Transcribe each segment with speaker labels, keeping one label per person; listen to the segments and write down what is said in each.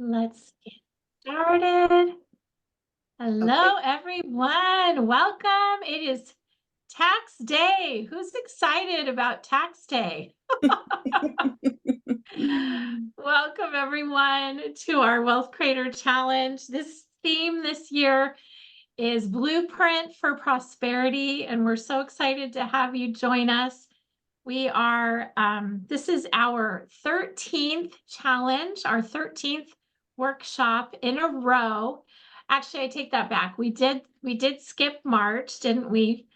Speaker 1: Let's get started.
Speaker 2: Okay.
Speaker 1: Hello, everyone. Welcome. It is tax day. Who's excited about tax day? Welcome, everyone, to our Wealth Creator Challenge. This theme this year is Blueprint for Prosperity, and we're so excited to have you join us. This is our 13th challenge, our 13th workshop in a row. Actually, I take that back. We did skip March, didn't we?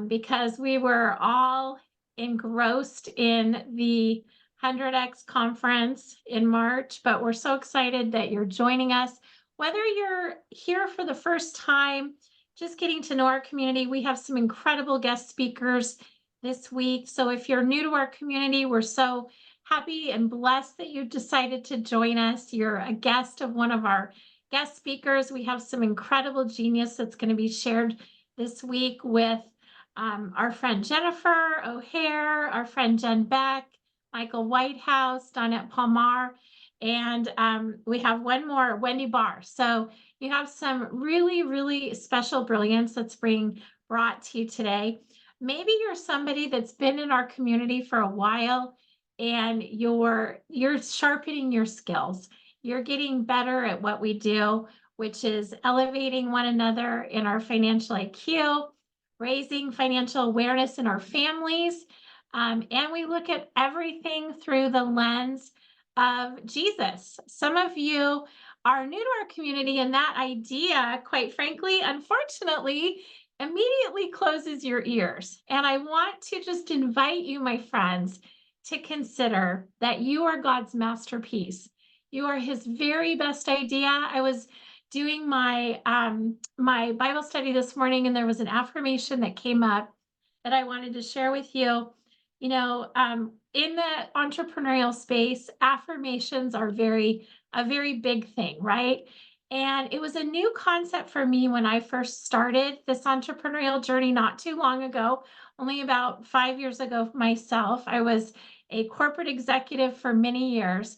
Speaker 1: Because we were all engrossed in the 100X conference in March, but we're so excited that you're joining us. Whether you're here for the first time, just getting to know our community, we have some incredible guest speakers this week. So if you're new to our community, we're so happy and blessed that you decided to join us. You're a guest of one of our guest speakers. We have some incredible genius that's going to be shared this week with our friend Jennifer O'Hare, our friend Jen Beck, Michael Whitehouse, Donette Palmar, and we have one more, Wendy Barr. So you have some really, really special brilliance that's being brought to you today. Maybe you're somebody that's been in our community for a while and you're sharpening your skills. You're getting better at what we do, which is elevating one another in our financial IQ, raising financial awareness in our families. And we look at everything through the lens of Jesus. Some of you are new to our community, and that idea, quite frankly, unfortunately, immediately closes your ears. And I want to just invite you, my friends, to consider that you are God's masterpiece. You are his very best idea. I was doing my Bible study this morning, and there was an affirmation that came up that I wanted to share with you. In the entrepreneurial space, affirmations are a very big thing, right? And it was a new concept for me when I first started this entrepreneurial journey not too long ago, only about 5 years ago myself. I was a corporate executive for many years,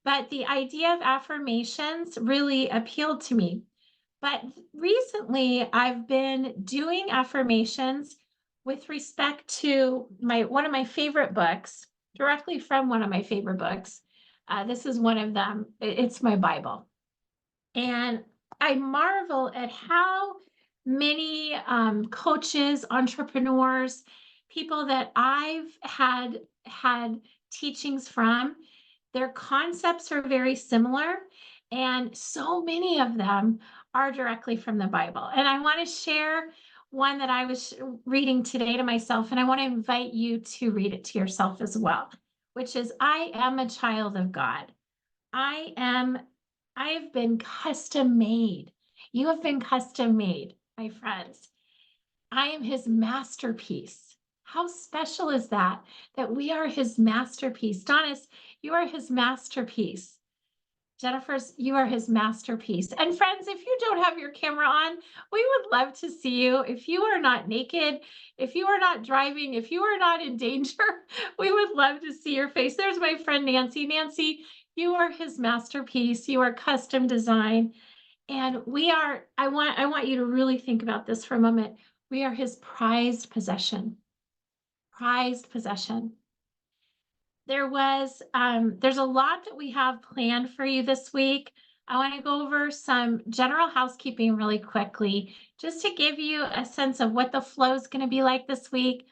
Speaker 1: but the idea of affirmations really appealed to me. But recently, I've been doing affirmations with respect to one of my favorite books, directly from one of my favorite books. This is one of them. It's my Bible. And I marvel at how many coaches, entrepreneurs, people that I've had teachings from, their concepts are very similar, and so many of them are directly from the Bible. And I want to share one that I was reading today to myself, and I want to invite you to read it to yourself as well, which is, I am a child of God. I am, I have been custom made. You have been custom made, my friends. I am his masterpiece. How special is that? That we are his masterpiece. Donis, you are his masterpiece. Jennifer's, you are his masterpiece. And friends, if you don't have your camera on, we would love to see you. If you are not naked, if you are not driving, if you are not in danger, we would love to see your face. There's my friend Nancy. Nancy, you are his masterpiece. You are custom design. And I want you to really think about this for a moment. We are his prized possession. Prized possession. There's a lot that we have planned for you this week. I want to go over some general housekeeping really quickly, just to give you a sense of what the flow is going to be like this week.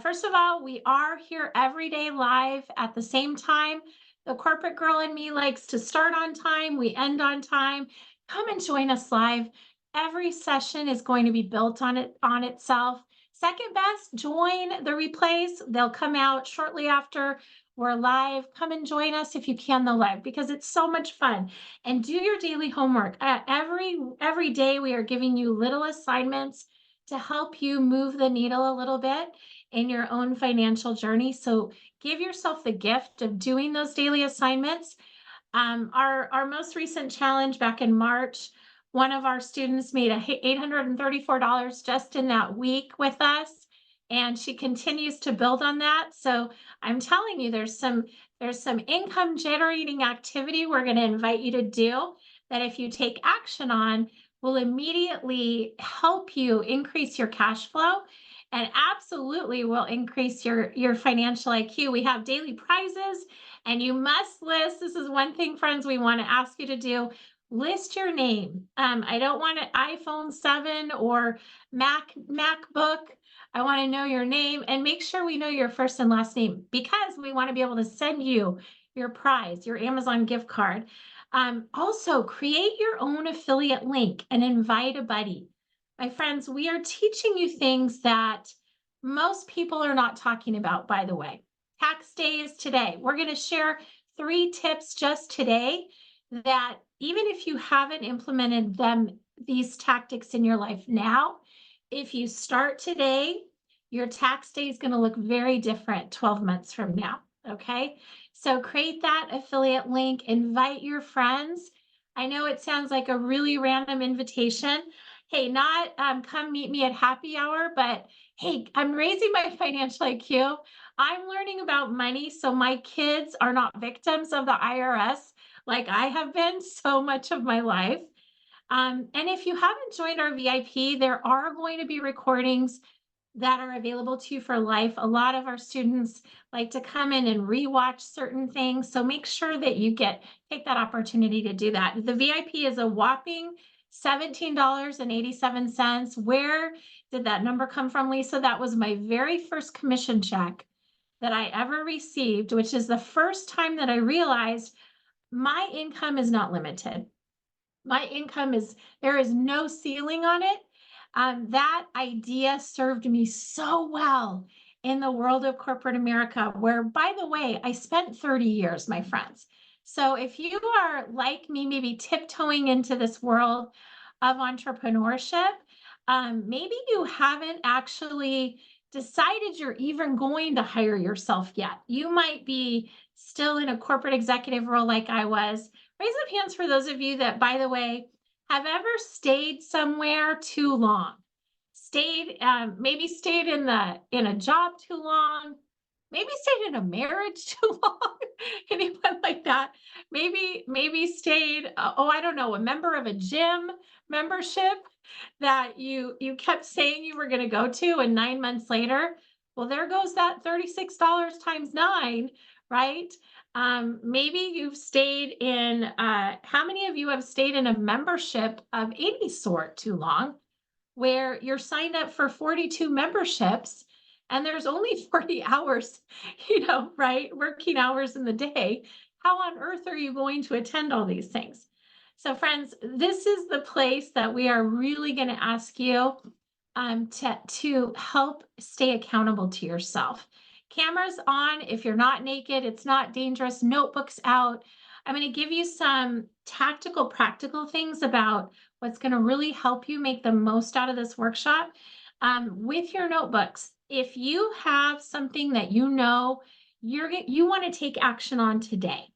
Speaker 1: First of all, we are here every day live at the same time. The corporate girl in me likes to start on time, we end on time. Come and join us live. Every session is going to be built on itself. Second best, join the replays. They'll come out shortly after we're live. Come and join us if you can the live, because it's so much fun. And do your daily homework. Every day we are giving you little assignments to help you move the needle a little bit in your own financial journey. So give yourself the gift of doing those daily assignments. Our most recent challenge back in March, one of our students made $834 just in that week with us, and she continues to build on that. So I'm telling you, there's some There's some income generating activity we're going to invite you to do that if you take action on will immediately help you increase your cash flow and absolutely will increase your financial IQ. We have daily prizes and you must list. This is one thing, friends, we want to ask you to do. List your name. I don't want an iPhone 7 or MacBook. I want to know your name and make sure we know your first and last name because we want to be able to send you your prize, your Amazon gift card. Also, create your own affiliate link and invite a buddy. My friends, we are teaching you things that most people are not talking about, by the way. Tax day is today. We're going to share 3 tips just today that even if you haven't implemented these tactics in your life now, if you start today, your tax day is going to look very different 12 months from now. Okay. So create that affiliate link, invite your friends. I know it sounds like a really random invitation. Hey, not come meet me at happy hour, but hey, I'm raising my financial IQ. I'm learning about money so my kids are not victims of the IRS like I have been so much of my life. And if you haven't joined our VIP, there are going to be recordings that are available to you for life. A lot of our students like to come in and rewatch certain things. So make sure that you take that opportunity to do that. The VIP is a whopping $17.87. Where did that number come from, Lisa? That was my very first commission check that I ever received, which is the first time that I realized my income is not limited. My income there is no ceiling on it. That idea served me so well in the world of corporate America, where, by the way, I spent 30 years, my friends. So if you are like me, maybe tiptoeing into this world of entrepreneurship, maybe you haven't actually decided you're even going to hire yourself yet. You might be still in a corporate executive role like I was. Raise up hands for those of you that, by the way, have ever stayed somewhere too long. Maybe stayed in a job too long, maybe stayed in a marriage too long. Anyone like that? Maybe stayed, I don't know, a member of a gym membership that you kept saying you were going to go to, and 9 months later, well, there goes that $36 times 9, right? Maybe you've stayed in, how many of you have stayed in a membership of any sort too long where you're signed up for 42 memberships and there's only 40 hours, right? Working hours in the day. How on earth are you going to attend all these things? So friends, this is the place that we are really going to ask you to help stay accountable to yourself. Cameras on. If you're not naked, it's not dangerous. Notebooks out. I'm going to give you some tactical, practical things about what's going to really help you make the most out of this workshop with your notebooks. If you have something that you want to take action on today,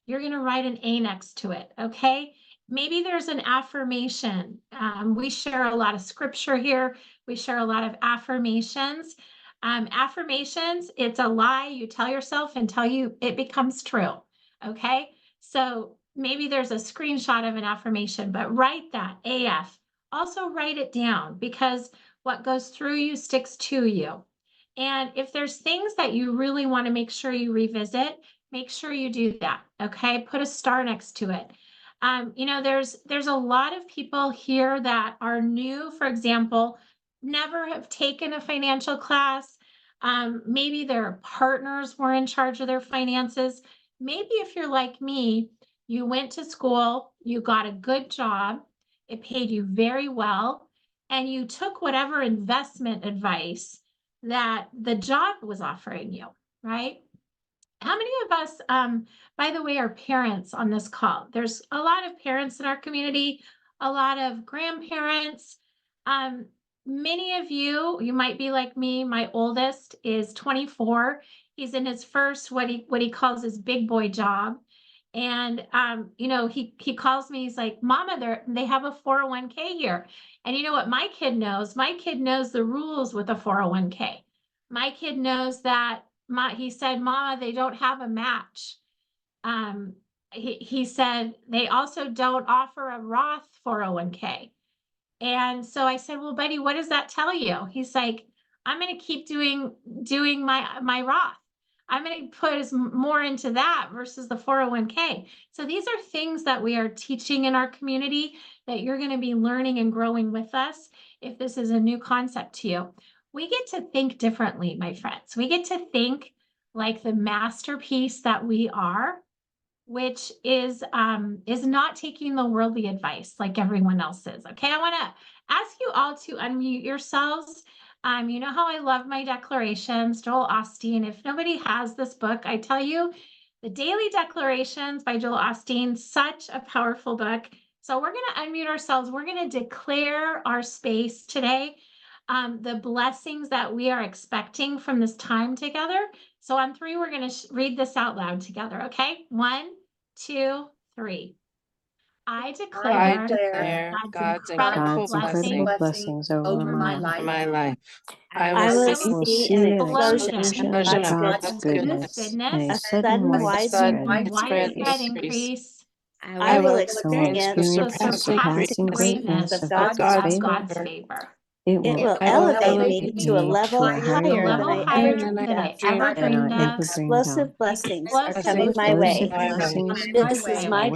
Speaker 1: you're going to write an A next to it, okay? Maybe there's an affirmation. We share a lot of scripture here. We share a lot of affirmations. Affirmations, it's a lie you tell yourself until it becomes true, okay? So maybe there's a screenshot of an affirmation, but write that, AF. Also write it down because what goes through you sticks to you. And if there's things that you really want to make sure you revisit, make sure you do that, okay? Put a star next to it. There's a lot of people here that are new, for example, never have taken a financial class. Maybe their partners were in charge of their finances. Maybe if you're like me, you went to school, you got a good job, it paid you very well, and you took whatever investment advice that the job was offering you, right? How many of us, by the way, are parents on this call? There's a lot of parents in our community, a lot of grandparents. Many of you might be like me. My oldest is 24. He's in his first, what he calls his big boy job. And, he calls me, he's like, Mama, they have a 401k here. And you know what my kid knows? My kid knows the rules with a 401k. My kid knows that he said, Mama, they don't have a match. Um, he said they also don't offer a Roth 401k. And so I said, well, buddy, what does that tell you? He's like, I'm going to keep doing my Roth. I'm going to put more into that versus the 401k. So these are things that we are teaching in our community that you're going to be learning and growing with us. If this is a new concept to you, we get to think differently, my friends. We get to think like the masterpiece that we are, which is not taking the worldly advice like everyone else is. Okay, I want to ask you all to unmute yourselves. You know how I love my declarations, Joel Osteen. If nobody has this book, I tell you, the Daily Declarations by Joel Osteen, such a powerful book. So we're going to unmute ourselves. We're going to declare our space today, the blessings that we are expecting from this time together. So on 3, we're going to read this out loud together. Okay, 1, 2, 3. I declare God's incredible blessings
Speaker 2: over my life.
Speaker 3: I will see an explosion
Speaker 1: of
Speaker 3: of
Speaker 1: God's
Speaker 3: God's
Speaker 1: goodness,
Speaker 3: a sudden
Speaker 1: widespread increase.
Speaker 3: I will experience
Speaker 1: the surpassing greatness
Speaker 3: of
Speaker 1: of
Speaker 3: God's
Speaker 1: God's favor.
Speaker 3: It will elevate me to a level higher than I ever dreamed of. Explosive blessings are coming my way. This is my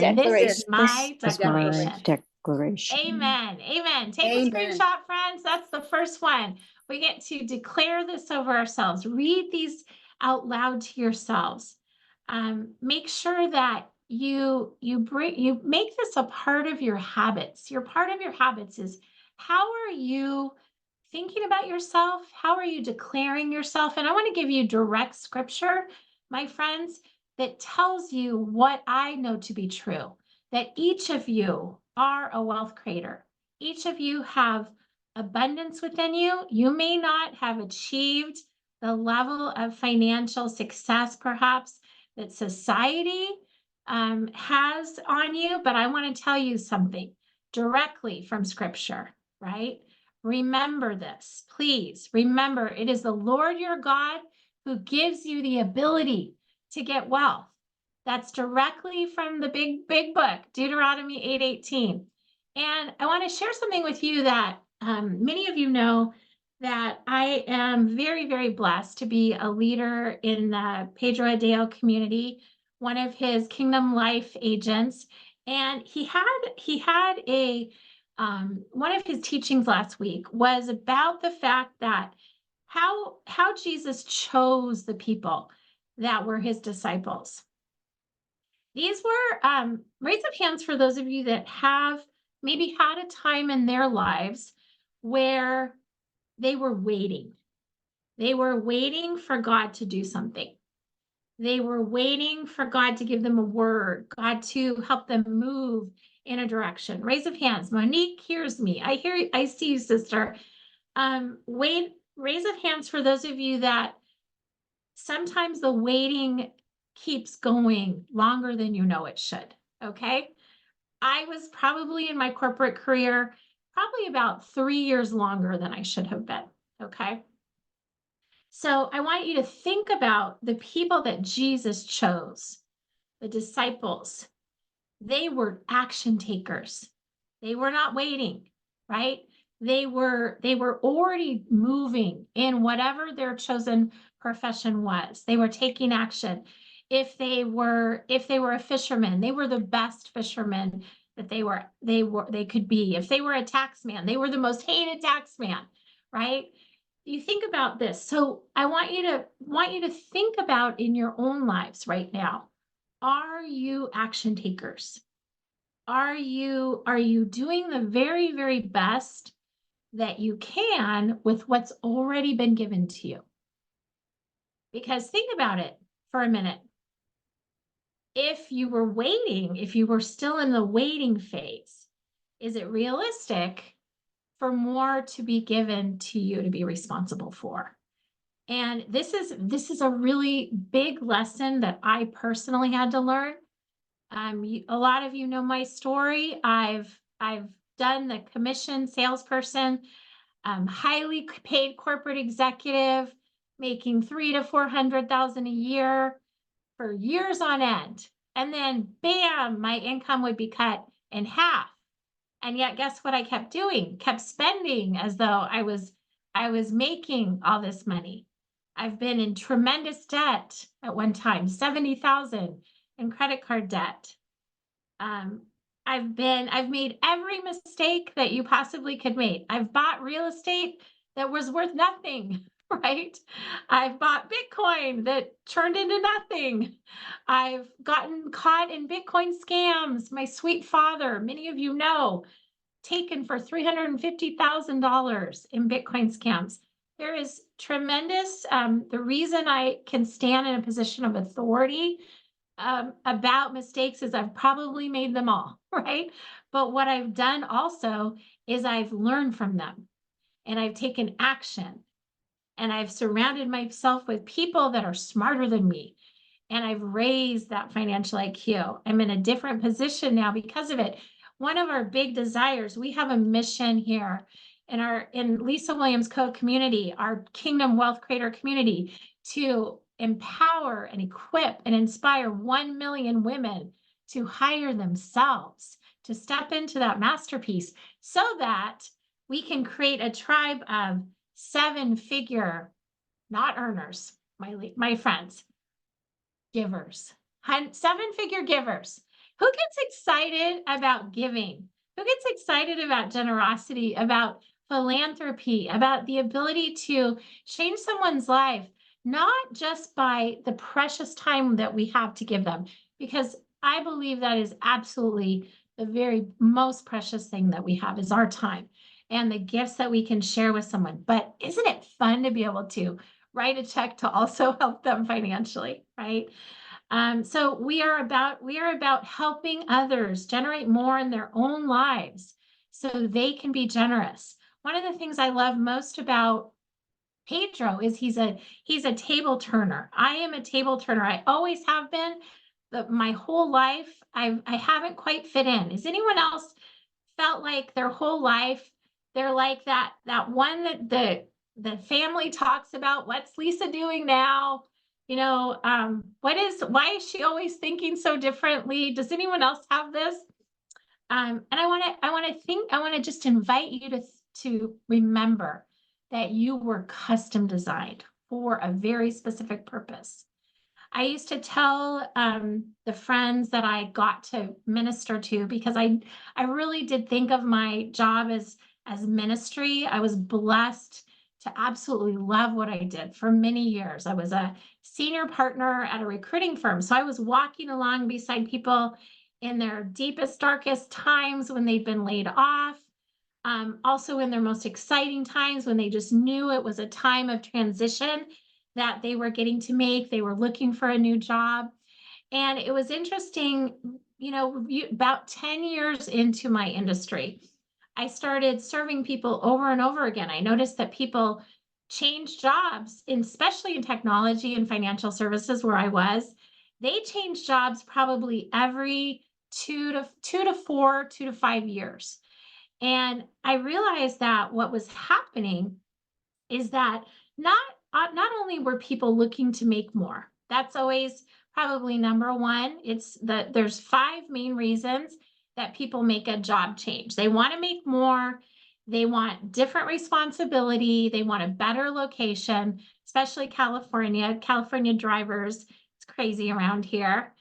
Speaker 3: declaration.
Speaker 1: Amen. Amen. Take a screenshot, friends. That's the first one. We get to declare this over ourselves. Read these out loud to yourselves. Make sure that you make this a part of your habits. Your part of your habits is, how are you thinking about yourself? How are you declaring yourself? And I want to give you direct scripture, my friends, that tells you what I know to be true, that each of you are a wealth creator. Each of you have abundance within you. You may not have achieved the level of financial success, perhaps, that society has on you, but I want to tell you something directly from scripture, right? Remember this, please. Remember, it is the Lord your God who gives you the ability to get wealth. That's directly from the big book, Deuteronomy 8:18. And I want to share something with you that many of you know, that I am very, very blessed to be a leader in the Pedro Adeo community, one of his Kingdom Life agents. And he had a one of his teachings last week was about the fact that how Jesus chose the people that were his disciples. These were raise of hands for those of you that have maybe had a time in their lives where they were waiting. They were waiting for God to do something. They were waiting for God to give them a word, God to help them move in a direction. Raise of hands. Monique hears me. I see you, sister. Raise of hands for those of you that sometimes the waiting keeps going longer than you know it should. Okay. I was probably in my corporate career, probably about 3 years longer than I should have been. Okay. So I want you to think about the people that Jesus chose, the disciples. They were action takers. They were not waiting, right? They were already moving in whatever their chosen profession was. They were taking action. If they were a fisherman, they were the best fishermen that they could be. If they were a taxman, they were the most hated taxman, right? You think about this. So I want you to think about in your own lives right now. Are you action takers? Are you doing the very, very best that you can with what's already been given to you? Because think about it for a minute. If you were waiting, if you were still in the waiting phase, is it realistic for more to be given to you to be responsible for? And this is a really big lesson that I personally had to learn. A lot of you know my story. I've done the commission salesperson, highly paid corporate executive, making 300,000 to 400,000 a year for years on end. And then bam, my income would be cut in half. And yet guess what I kept doing? Kept spending as though I was making all this money. I've been in tremendous debt at one time, 70,000 in credit card debt. I've made every mistake that you possibly could make. I've bought real estate that was worth nothing, right? I've bought Bitcoin that turned into nothing. I've gotten caught in Bitcoin scams. My sweet father, many of you know, taken for $350,000 in Bitcoin scams. There is tremendous, the reason I can stand in a position of authority about mistakes is I've probably made them all, right? But what I've done also is I've learned from them and I've taken action and I've surrounded myself with people that are smarter than me. And I've raised that financial IQ. I'm in a different position now because of it. One of our big desires, we have a mission here in Lisa Williams Code community, our Kingdom Wealth Creator community, to empower and equip and inspire 1 million women to hire themselves, to step into that masterpiece so that we can create a tribe of 7-figure, not earners, my friends, givers, 7-figure givers. Who gets excited about giving? Who gets excited about generosity, about philanthropy, about the ability to change someone's life, not just by the precious time that we have to give them? Because I believe that is absolutely the very most precious thing that we have is our time and the gifts that we can share with someone. But isn't it fun to be able to write a check to also help them financially, right? So we are about helping others generate more in their own lives so they can be generous. One of the things I love most about Pedro is he's a table turner. I am a table turner. I always have been. My whole life, I haven't quite fit in. Has anyone else felt like their whole life they're like that one that the family talks about? What's Lisa doing now? Why is she always thinking so differently? Does anyone else have this? And I want to just invite you to remember that you were custom designed for a very specific purpose. I used to tell the friends that I got to minister to, because I really did think of my job as ministry. I was blessed to absolutely love what I did for many years. I was a senior partner at a recruiting firm. So I was walking along beside people in their deepest, darkest times when they'd been laid off. Also in their most exciting times when they just knew it was a time of transition that they were getting to make. They were looking for a new job. And it was interesting, about 10 years into my industry, I started serving people over and over again. I noticed that people change jobs, especially in technology and financial services where I was. They change jobs probably every 2 to 5 years. And I realized that what was happening is that not only were people looking to make more, that's always probably number one. There's 5 main reasons that people make a job change. They want to make more, they want different responsibility, they want a better location, especially California drivers. It's crazy around here.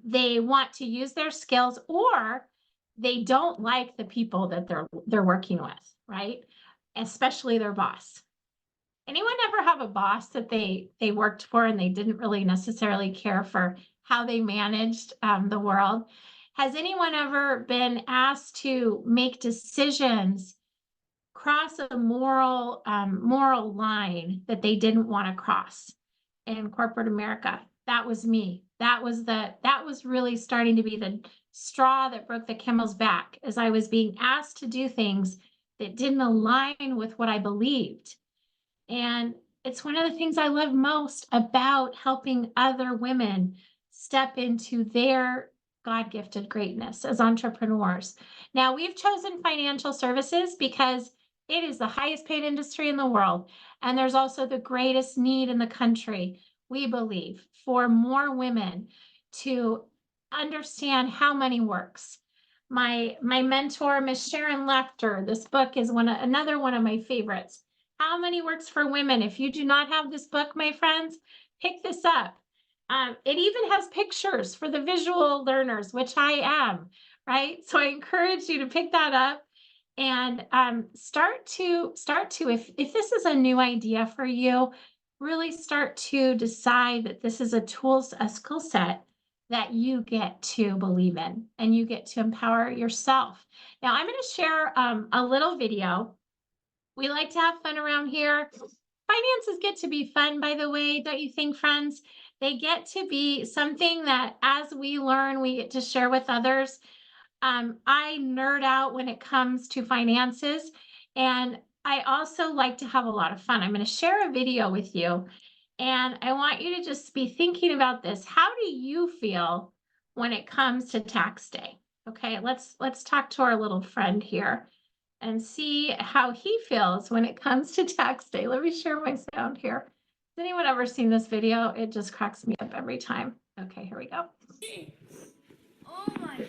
Speaker 1: They want to use their skills, or they don't like the people that they're working with, right? Especially their boss. Anyone ever have a boss that they worked for and they didn't really necessarily care for how they managed the world? Has anyone ever been asked to make decisions, cross a moral line that they didn't want to cross in corporate America? That was me. That was really starting to be the straw that broke the camel's back, as I was being asked to do things that didn't align with what I believed. And it's one of the things I love most about helping other women step into their God-gifted greatness as entrepreneurs. Now, we've chosen financial services because It is the highest paid industry in the world. And there's also the greatest need in the country, we believe, for more women to understand how money works. My mentor, Miss Sharon Lechter, this book is another one of my favorites. How Money Works for Women. If you do not have this book, my friends, pick this up. It even has pictures for the visual learners, which I am, right? So I encourage you to pick that up and start to if this is a new idea for you, really start to decide that this is a skill set that you get to believe in and you get to empower yourself. Now I'm going to share a little video. We like to have fun around here. Finances get to be fun, by the way, don't you think, friends? They get to be something that as we learn, we get to share with others. I nerd out when it comes to finances, and I also like to have a lot of fun. I'm going to share a video with you, and I want you to just be thinking about this. How do you feel when it comes to tax day? Okay, let's talk to our little friend here and see how he feels when it comes to tax day. Let me share my sound here. Has anyone ever seen this video? It just cracks me up every time. Okay, here we go.
Speaker 4: Oh my gosh.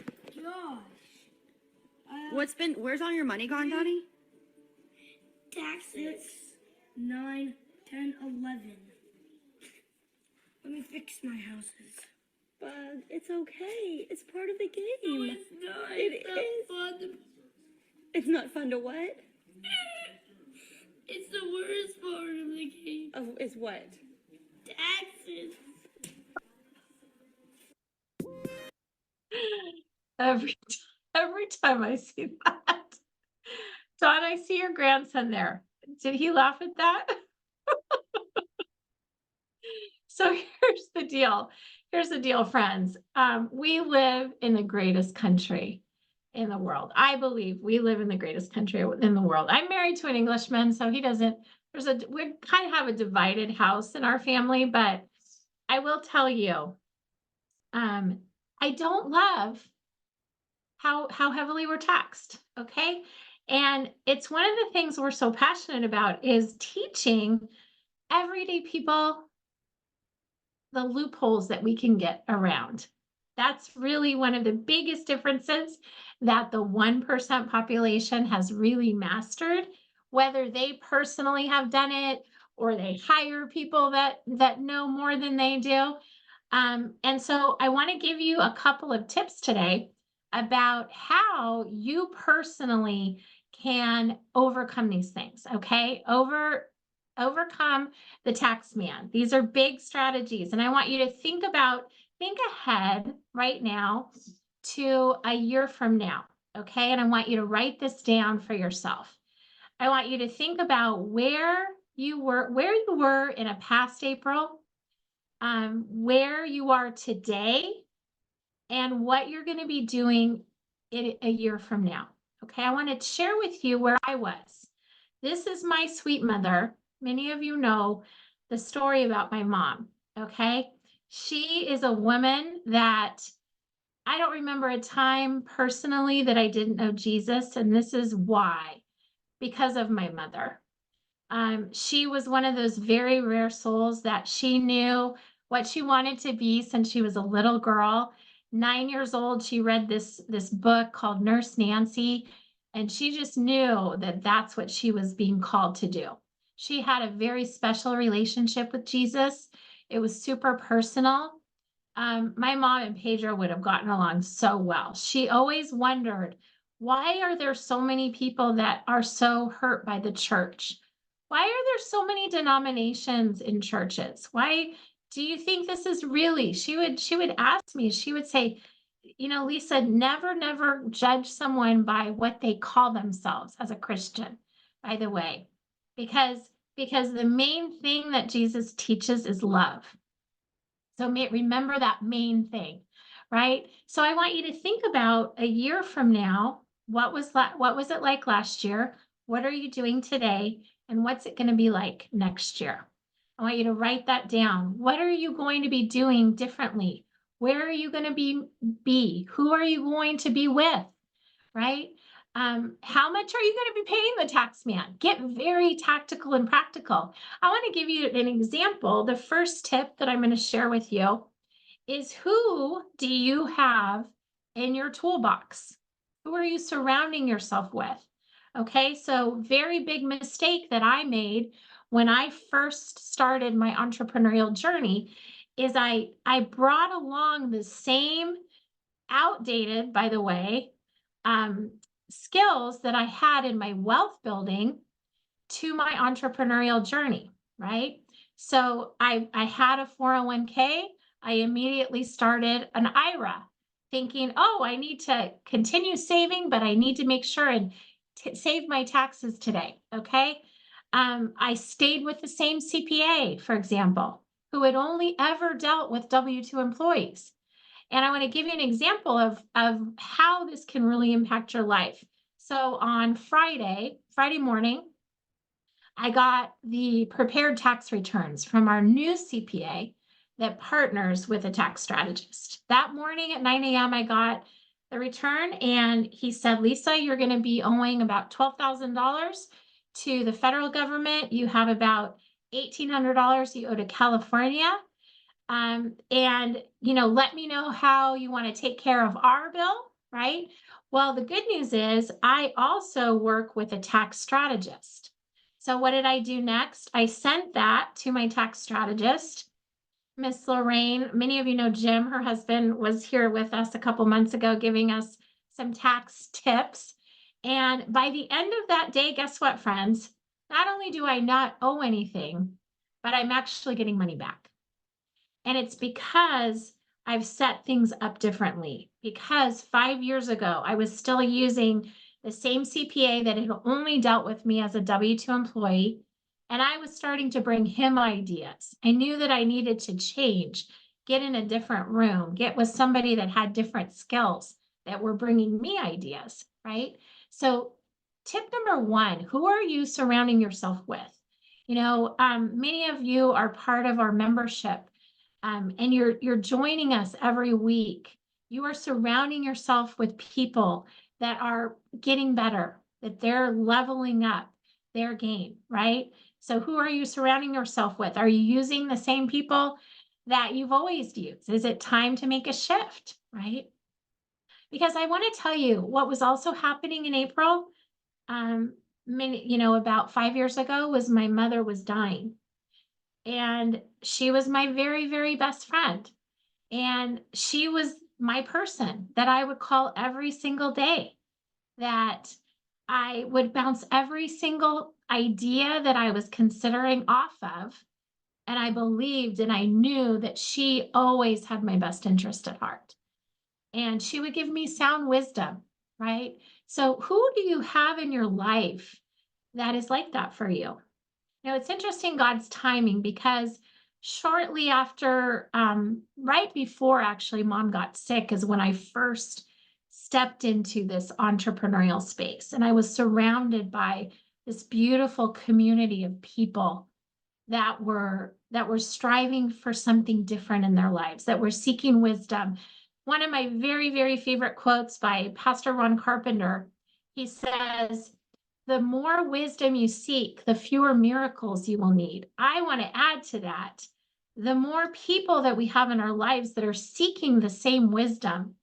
Speaker 4: Where's all your money gone, Daddy? Taxes. 9, 10, 11. Let me fix my houses. Bug, it's okay. It's part of the game. No, it's not. It's not fun. It's not fun to what? It's the worst part of the game. Oh, is what? Taxes.
Speaker 1: Every time I see that. Dawn, I see your grandson there. Did he laugh at that? So here's the deal. Here's the deal, friends. We live in the greatest country in the world. I believe we live in the greatest country in the world. I'm married to an Englishman, so he doesn't, we kind of have a divided house in our family, but I will tell you, I don't love how heavily we're taxed, okay? And it's one of the things we're so passionate about is teaching everyday people the loopholes that we can get around. That's really one of the biggest differences that the 1% population has really mastered, whether they personally have done it or they hire people that know more than they do. And so I want to give you a couple of tips today about how you personally can overcome these things, okay? Overcome the tax man. These are big strategies, and I want you to think ahead right now to a year from now, okay? And I want you to write this down for yourself. I want you to think about where you were in a past April, where you are today, and what you're going to be doing in a year from now. Okay, I want to share with you where I was. This is my sweet mother. Many of you know the story about my mom. Okay, she is a woman that I don't remember a time personally that I didn't know Jesus, and this is why, because of my mother. She was one of those very rare souls that she knew what she wanted to be since she was a little girl. 9 years old, she read this book called Nurse Nancy, and she just knew that that's what she was being called to do. She had a very special relationship with Jesus. It was super personal. My mom and Pedro would have gotten along so well. She always wondered, why are there so many people that are so hurt by the church? Why are there so many denominations in churches? Why do you think this is really? She would ask me, she would say, Lisa, never judge someone by what they call themselves as a Christian, by the way, because the main thing that Jesus teaches is love. So remember that main thing, right? So I want you to think about a year from now, what was it like last year? What are you doing today? And what's it going to be like next year? I want you to write that down. What are you going to be doing differently? Where are you going to be? Who are you going to be with? Right? How much are you going to be paying the tax man? Get very tactical and practical. I want to give you an example. The first tip that I'm going to share with you is, who do you have in your toolbox? Who are you surrounding yourself with? Okay, so very big mistake that I made when I first started my entrepreneurial journey is I brought along the same outdated, by the way, um, skills that I had in my wealth building to my entrepreneurial journey, right? So I had a 401k. I immediately started an IRA, thinking, oh, I need to continue saving, but I need to make sure and save my taxes today. Okay. I stayed with the same CPA, for example, who had only ever dealt with W-2 employees. And I want to give you an example of how this can really impact your life. So on Friday morning, I got the prepared tax returns from our new CPA that partners with a tax strategist. That morning at 9 a.m., I got the return, and he said, Lisa, you're going to be owing about $12,000 to the federal government. You have about $1,800 you owe to California. And let me know how you want to take care of our bill, right? Well, the good news is I also work with a tax strategist. So what did I do next? I sent that to my tax strategist, Miss Lorraine. Many of you know Jim, her husband, was here with us a couple months ago giving us some tax tips. And by the end of that day, guess what, friends? Not only do I not owe anything, but I'm actually getting money back. And it's because I've set things up differently. Because 5 years ago, I was still using the same CPA that had only dealt with me as a W-2 employee. And I was starting to bring him ideas. I knew that I needed to change, get in a different room, get with somebody that had different skills that were bringing me ideas, right? So tip number one, who are you surrounding yourself with? Many of you are part of our membership. And you're joining us every week. You are surrounding yourself with people that are getting better, that they're leveling up their game, right? So who are you surrounding yourself with? Are you using the same people that you've always used? Is it time to make a shift, right? Because I want to tell you what was also happening in April, about 5 years ago, was my mother was dying. And she was my very, very best friend. And she was my person that I would call every single day, that I would bounce every single idea that I was considering off of. And I believed and I knew that she always had my best interest at heart. And she would give me sound wisdom, right? So who do you have in your life that is like that for you? It's interesting, God's timing, because shortly after, right before actually Mom got sick, is when I first stepped into this entrepreneurial space. And I was surrounded by this beautiful community of people that were striving for something different in their lives, that were seeking wisdom. One of my very, very favorite quotes by Pastor Ron Carpenter, he says, the more wisdom you seek, the fewer miracles you will need. I want to add to that. The more people that we have in our lives that are seeking the same wisdom,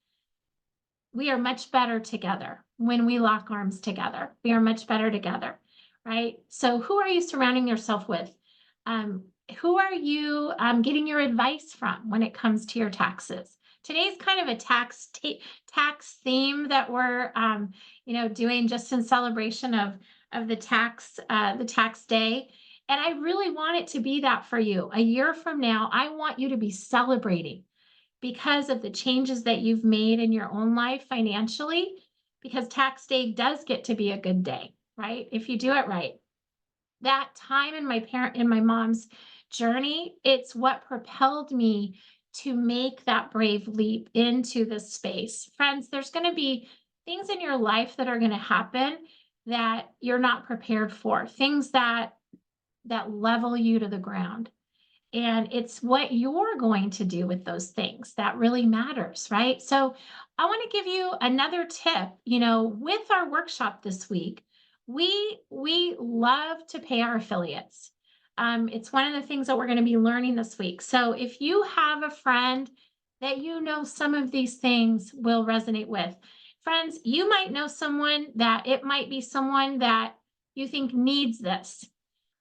Speaker 1: we are much better together. When we lock arms together, we are much better together, right? So who are you surrounding yourself with? Who are you getting your advice from when it comes to your taxes? Today's kind of a tax theme that we're doing just in celebration of the tax day. And I really want it to be that for you. A year from now, I want you to be celebrating because of the changes that you've made in your own life financially, because tax day does get to be a good day, right? If you do it right. That time in my mom's journey, it's what propelled me to make that brave leap into this space. Friends, there's going to be things in your life that are going to happen that you're not prepared for, things that level you to the ground. And it's what you're going to do with those things that really matters, right? So I want to give you another tip, with our workshop this week. We love to pay our affiliates. It's one of the things that we're going to be learning this week. So if you have a friend that some of these things will resonate with, friends, you might know someone that it might be someone that you think needs this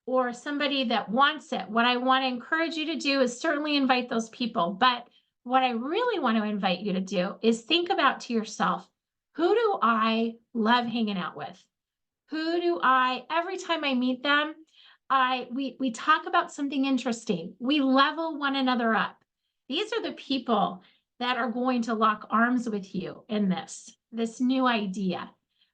Speaker 1: or somebody that wants it. What I want to encourage you to do is certainly invite those people. But what I really want to invite you to do is think about to yourself, who do I love hanging out with? Who do every time I meet them, we talk about something interesting. We level one another up. These are the people that are going to lock arms with you in this new idea,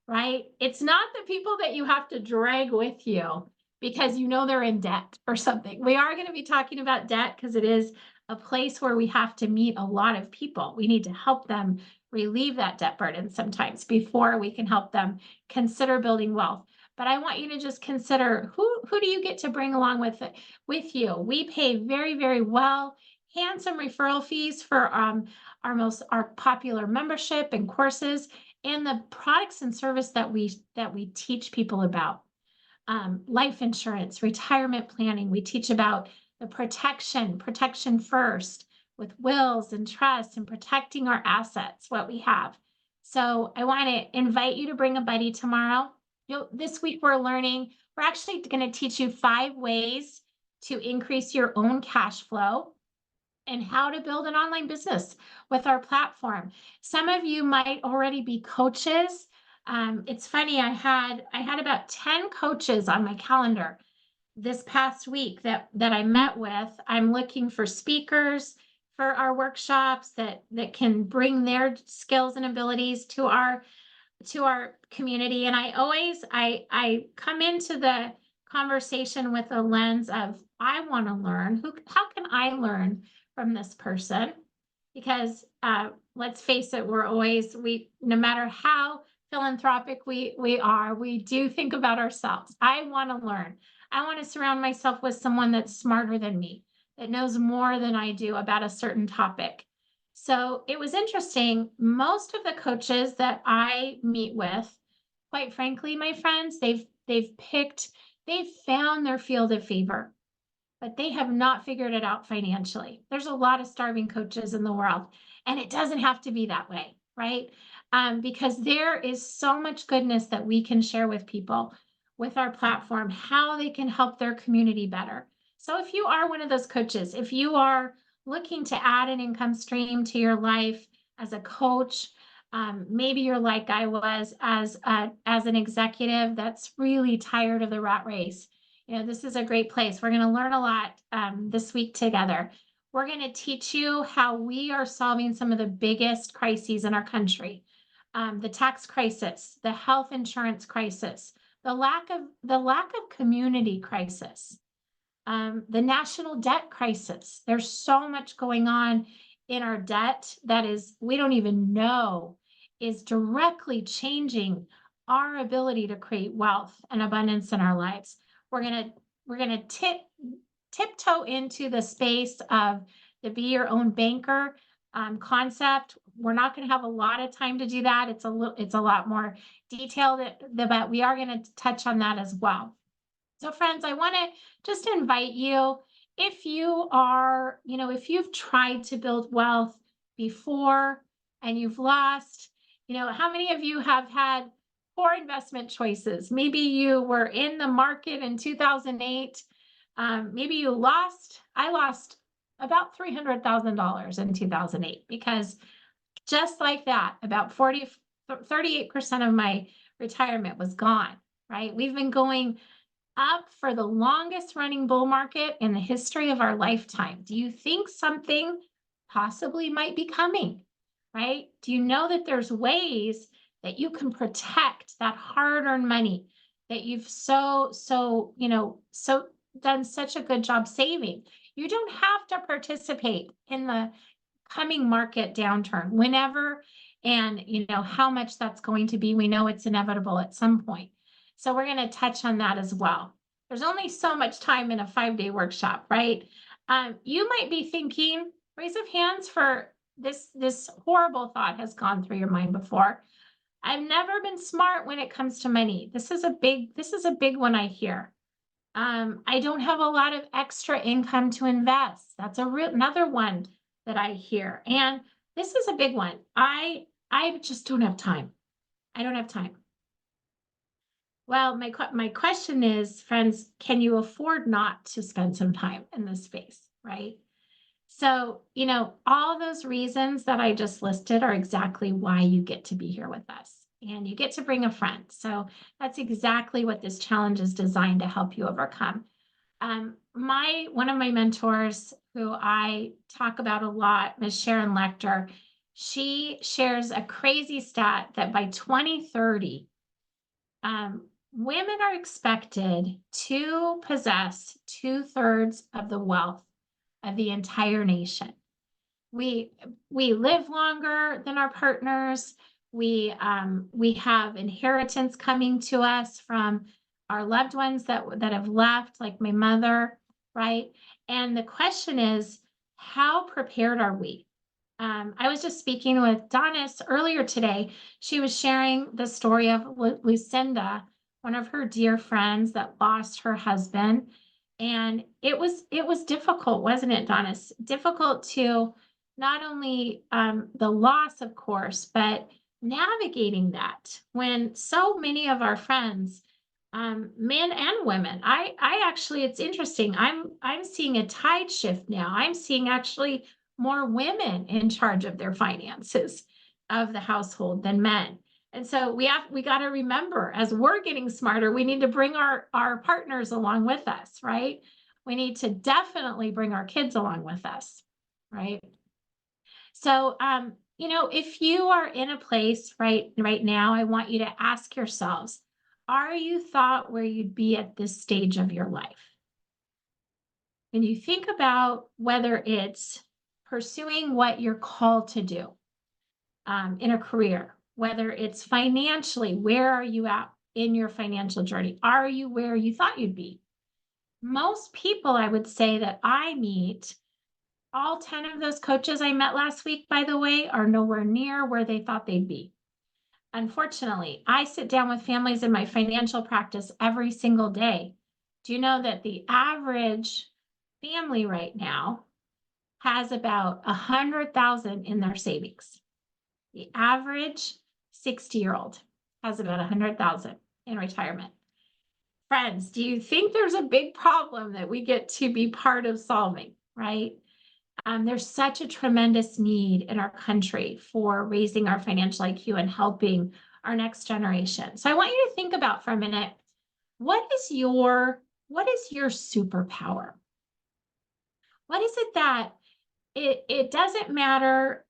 Speaker 1: right? It's not the people that you have to drag with you because they're in debt or something. We are going to be talking about debt because it is a place where we have to meet a lot of people. We need to help them relieve that debt burden sometimes before we can help them consider building wealth. But I want you to just consider who do you get to bring along with you. We pay very, very well, handsome referral fees for our popular membership and courses and the products and service that we teach people about. Life insurance, retirement planning. We teach about the protection first with wills and trusts and protecting our assets, what we have. So I want to invite you to bring a buddy tomorrow. This week we're actually going to teach you 5 ways to increase your own cash flow and how to build an online business with our platform. Some of you might already be coaches. It's funny, I had about 10 coaches on my calendar this past week that I met with. I'm looking for speakers for our workshops that can bring their skills and abilities to our community. And I come into the conversation with a lens of, I want to learn. How can I learn from this person? Because let's face it, no matter how philanthropic we are, we do think about ourselves. I want to learn. I want to surround myself with someone that's smarter than me, that knows more than I do about a certain topic. So it was interesting. Most of the coaches that I meet with, quite frankly, my friends, they've found their field of favor, but they have not figured it out financially. There's a lot of starving coaches in the world, and it doesn't have to be that way, right? Because there is so much goodness that we can share with people with our platform, how they can help their community better. So if you are one of those coaches, if you are looking to add an income stream to your life as a coach, maybe you're like I was as an executive that's really tired of the rat race. This is a great place. We're going to learn a lot this week together. We're going to teach you how we are solving some of the biggest crises in our country. The tax crisis, the health insurance crisis, the lack of community crisis, the national debt crisis. There's so much going on in our debt that we don't even know is directly changing our ability to create wealth and abundance in our lives. We're gonna tiptoe into the space of the be your own banker concept. We're not going to have a lot of time to do that. It's a lot more detailed, but we are going to touch on that as well. So friends, I want to just invite you, if you've tried to build wealth before and you've lost, how many of you have had poor investment choices? Maybe you were in the market in 2008. Maybe I lost about $300,000 in 2008 because just like that, about 38% of my retirement was gone, right? We've been going up for the longest running bull market in the history of our lifetime. Do you think something possibly might be coming, right? Do you know that there's ways that you can protect that hard-earned money that you've so done such a good job saving? You don't have to participate in the coming market downturn whenever and how much that's going to be. We know it's inevitable at some point. So we're going to touch on that as well. There's only so much time in a 5-day workshop, right? You might be thinking, raise of hands for this horrible thought has gone through your mind before. I've never been smart when it comes to money. This is a big one I hear. I don't have a lot of extra income to invest. That's another one that I hear. And this is a big one. I just don't have time. I don't have time. Well, my question is, friends, can you afford not to spend some time in this space, right? So, all those reasons that I just listed are exactly why you get to be here with us. And you get to bring a friend. So that's exactly what this challenge is designed to help you overcome. One of my mentors who I talk about a lot, Ms. Sharon Lecter, she shares a crazy stat that by 2030, women are expected to possess 2/3 of the wealth of the entire nation. We live longer than our partners. We have inheritance coming to us from our loved ones that have left, like my mother, right? And the question is, how prepared are we? I was just speaking with Donis earlier today. She was sharing the story of Lucinda, one of her dear friends that lost her husband. And it was difficult, wasn't it, Donis? Difficult to not only the loss, of course, but navigating that when so many of our friends, men and women, I actually, it's interesting. I'm seeing a tide shift now. I'm seeing actually more women in charge of their finances of the household than men. And so we got to remember, as we're getting smarter, we need to bring our partners along with us, right? We need to definitely bring our kids along with us, right? So, if you are in a place right now, I want you to ask yourselves, are you thought where you'd be at this stage of your life? And you think about whether it's pursuing what you're called to do in a career, whether it's financially, where are you at in your financial journey? Are you where you thought you'd be? Most people, I would say, that I meet, all 10 of those coaches I met last week, by the way, are nowhere near where they thought they'd be. Unfortunately, I sit down with families in my financial practice every single day. Do you know that the average family right now has about 100,000 in their savings? The average 60-year-old has about 100,000 in retirement. Friends, do you think there's a big problem that we get to be part of solving, right? There's such a tremendous need in our country for raising our financial IQ and helping our next generation. So I want you to think about for a minute, what is your superpower? What is it that it doesn't matter,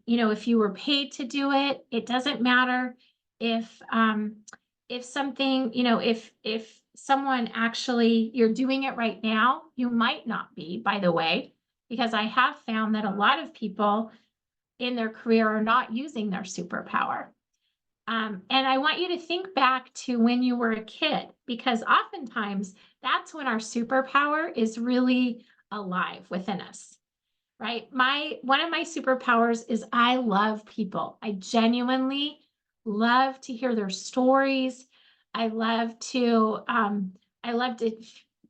Speaker 1: if you were paid to do it. It doesn't matter if something, if someone actually, you're doing it right now. You might not be, by the way, because I have found that a lot of people in their career are not using their superpower. And I want you to think back to when you were a kid, because oftentimes that's when our superpower is really alive within us. Right? One of my superpowers is I love people. I genuinely love to hear their stories. I love to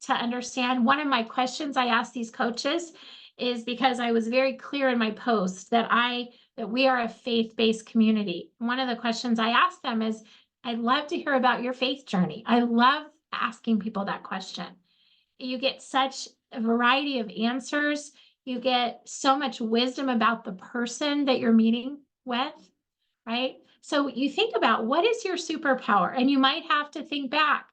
Speaker 1: understand. One of my questions I ask these coaches is, because I was very clear in my post that we are a faith-based community. One of the questions I ask them is, I'd love to hear about your faith journey. I love asking people that question. You get such a variety of answers. You get so much wisdom about the person that you're meeting with, right? So you think about, what is your superpower? And you might have to think back.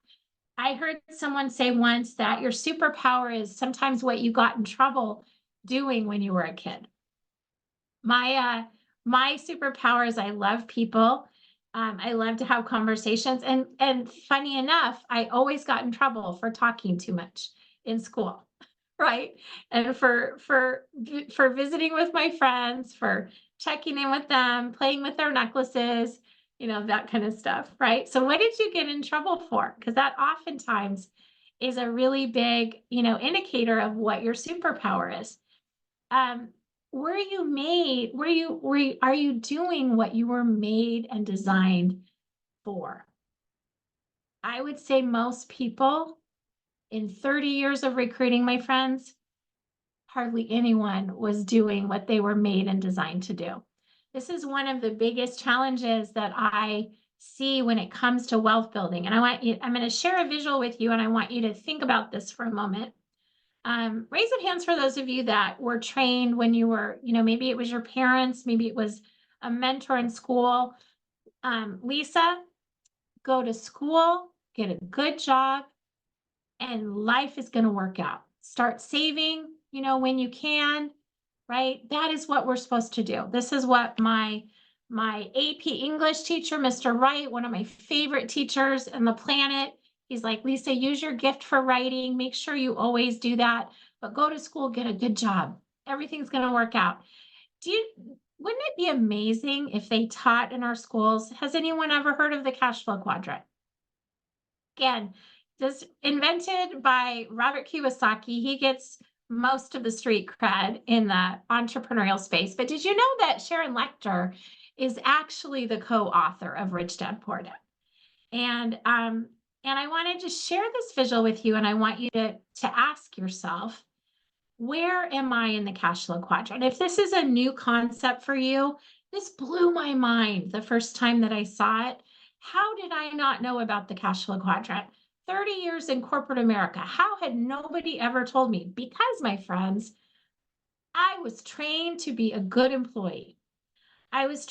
Speaker 1: I heard someone say once that your superpower is sometimes what you got in trouble doing when you were a kid. My superpower is I love people. I love to have conversations, and funny enough, I always got in trouble for talking too much in school, right? And for visiting with my friends, for checking in with them, playing with their necklaces, that kind of stuff, right? So what did you get in trouble for? Because that oftentimes is a really big, indicator of what your superpower is. Are you doing what you were made and designed for? I would say most people in 30 years of recruiting, my friends, hardly anyone was doing what they were made and designed to do. This is one of the biggest challenges that I see when it comes to wealth building. And I'm going to share a visual with you, and I want you to think about this for a moment. Raise of hands for those of you that were trained when you were, maybe it was your parents, maybe it was a mentor in school. Lisa, go to school, get a good job, and life is going to work out. Start saving, when you can, right? That is what we're supposed to do. This is what my AP English teacher, Mr. Wright, one of my favorite teachers on the planet, he's like, Lisa, use your gift for writing. Make sure you always do that, but go to school, get a good job. Everything's going to work out. Wouldn't it be amazing if they taught in our schools? Has anyone ever heard of the cash flow quadrant? Again, this invented by Robert Kiyosaki. He gets most of the street cred in the entrepreneurial space. But did you know that Sharon Lechter is actually the co-author of Rich Dad Poor Dad? And I wanted to share this visual with you, and I want you to ask yourself, where am I in the cash flow quadrant? If this is a new concept for you, this blew my mind the first time that I saw it. How did I not know about the cash flow quadrant? 30 years in corporate America. How had nobody ever told me? Because, my friends, I was trained to be a good employee. I was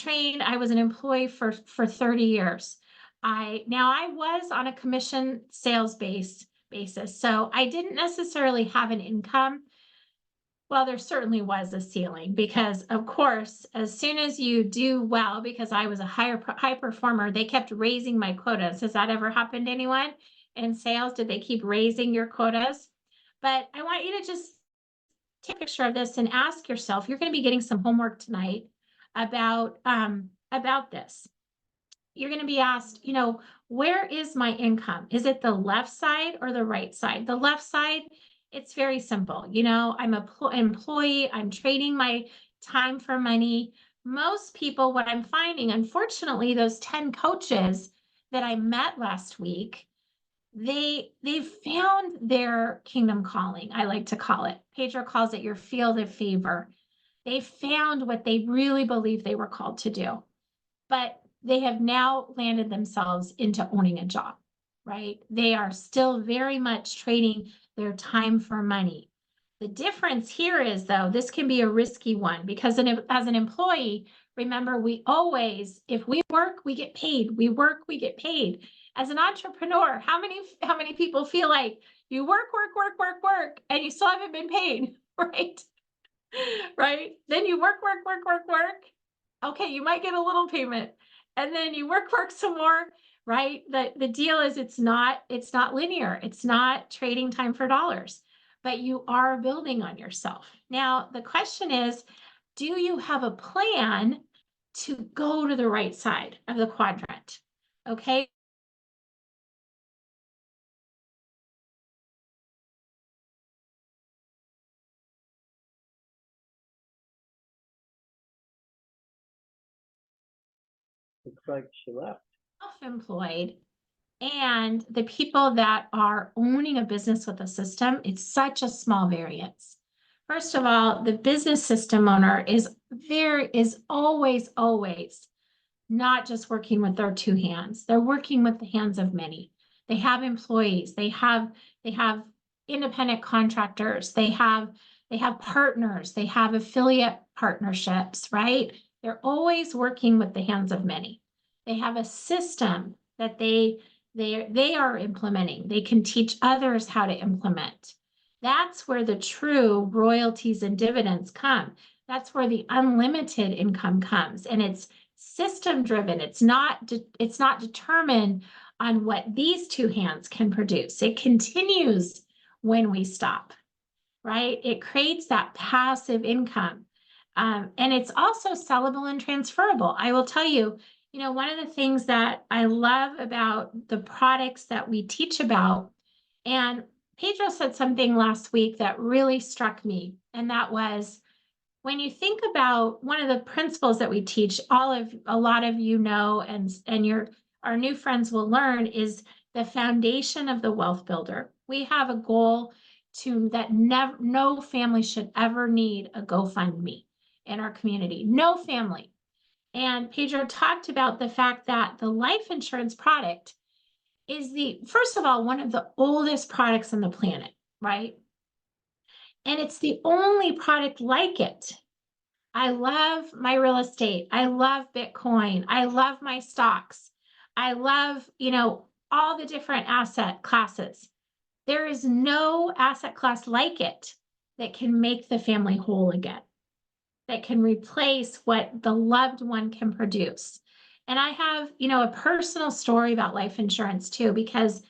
Speaker 1: an employee for 30 years. I was on a commission sales basis, so I didn't necessarily have an income. Well, there certainly was a ceiling because, of course, as soon as you do well, because I was a high performer, they kept raising my quotas. Has that ever happened to anyone in sales? Did they keep raising your quotas? But I want you to just take a picture of this and ask yourself, you're going to be getting some homework tonight about this. You're going to be asked, where is my income? Is it the left side or the right side? The left side, it's very simple. I'm an employee. I'm trading my time for money. Most people, what I'm finding, unfortunately, those 10 coaches that I met last week, they've found their kingdom calling, I like to call it. Pedro calls it your field of favor. They found what they really believe they were called to do. But they have now landed themselves into owning a job, right? They are still very much trading their time for money. The difference here is, though, this can be a risky one because as an employee, remember, if we work, we get paid. We work, we get paid. As an entrepreneur, how many people feel like you work, and you still haven't been paid, right? Right? Then you work. Okay, you might get a little payment. And then you work some more, right? The deal is it's not linear. It's not trading time for dollars, but you are building on yourself. Now, the question is, do you have a plan to go to the right side of the quadrant? Okay.
Speaker 2: Looks like she left.
Speaker 1: Self-employed and the people that are owning a business with a system, it's such a small variance. First of all, the business system owner is always not just working with their two hands. They're working with the hands of many. They have employees, they have independent contractors, they have partners, they have affiliate partnerships, right? They're always working with the hands of many. They have a system that they are implementing. They can teach others how to implement. That's where the true royalties and dividends come. That's where the unlimited income comes. And it's system driven. It's not determined on what these two hands can produce. It continues when we stop, right? It creates that passive income. And it's also sellable and transferable. I will tell you, one of the things that I love about the products that we teach about, and Pedro said something last week that really struck me, and that was, when you think about one of the principles that we teach, a lot of you know, and our new friends will learn, is the foundation of the wealth builder. We have a goal that no family should ever need a GoFundMe in our community. No family. And Pedro talked about the fact that the life insurance product is first of all, one of the oldest products on the planet, right? And it's the only product like it. I love my real estate. I love Bitcoin. I love my stocks. I love, all the different asset classes. There is no asset class like it that can make the family whole again, that can replace what the loved one can produce. And I have, a personal story about life insurance too, because